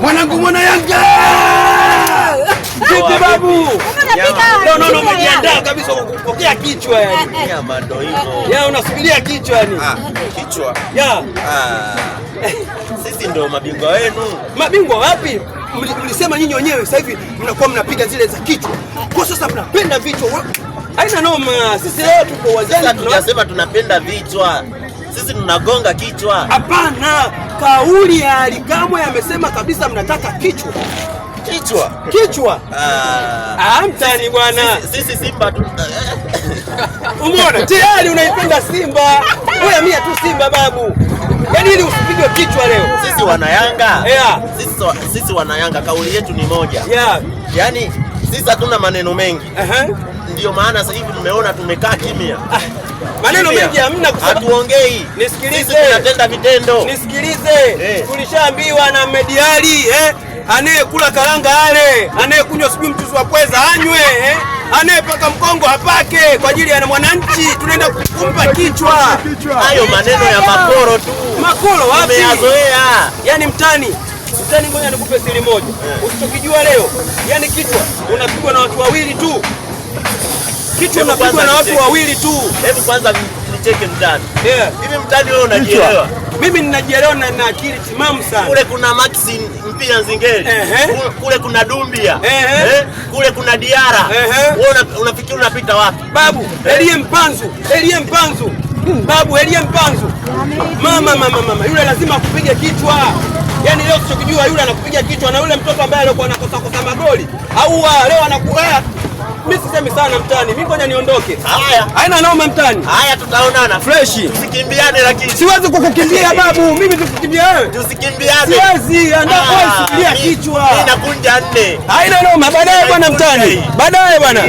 Mwanangu mwana Yanga. Vipi babu? No, umejiandaa kabisa kupokea kichwa yani. Nyama ndo hivyo. Ya unasubiria kichwa yani. Kichwa. Ya. Sisi ndo mabingwa wenu. Mabingwa wapi? Mlisema nyinyi wenyewe sasa hivi mnakuwa mnapiga zile za kichwa. Kwa sasa mnapenda vichwa. Haina noma. Sisi leo tuko wazani, tunasema tunapenda vichwa. Sisi tunagonga kichwa. Hapana, kauli ya Ally Kamwe amesema kabisa mnataka kichwa. Kichwa. Mtani bwana. Sisi Simba tu. Umeona? Tayari unaipenda Simba. Wewe mia tu Simba babu. Yaani ili usipigwe kichwa leo. Sisi wana Yanga. Yeah. Sisi wana Yanga, kauli yetu ni moja. Yeah. Yaani sisi hatuna maneno mengi. Ndio maana sasa hivi tumeona tumekaa kimya. Maneno mengi hamna, hatuongei. Nisikilize. Sisi tunatenda vitendo. Nisikilize. Tulishaambiwa na Mediali anayekula karanga ale, anayekunywa sijui mchuzi wa pweza anywe, anayepaka mkongo apake kwa ajili ya mwananchi. Tunaenda kumpa kichwa. Hayo maneno ya makoro tu. Makoro wapi? Tumeyazoea. Yaani mtani, ngoja nikupe siri moja. Usichokijua leo, yaani kichwa unapigwa na watu wawili tu. Kichwa unapigwa na watu wawili tu. Hebu kwanza nicheke mtani. Hivi mtani wewe unajielewa? Mimi ninajielewa na nina akili timamu sana. Kule kuna Maxi mpia Nzingeli. Kule kuna Dumbia. Kule kuna Diara. Wewe unafikiri unapita wapi? Babu, Elie Mpanzu. Babu, Elie Mpanzu. Mama. Yule lazima akupige kichwa. Yaani leo usichokijua yule anakupiga kichwa, na yule mtoto ambaye alikuwa anakosa magoli. Au leo anakuwa mimi sisemi sana mtani. Mimi ngoja niondoke. Haya. Haina noma mtani. Haya, tutaonana. Fresh. Tusikimbiane lakini. Siwezi kukukimbia babu. Mimi tukukimbia wewe. Tusikimbiane. Siwezi. Andaa sikilia kichwa. Mimi nakunja 4. Haina noma. Baadaye bwana mtani. Baadaye bwana.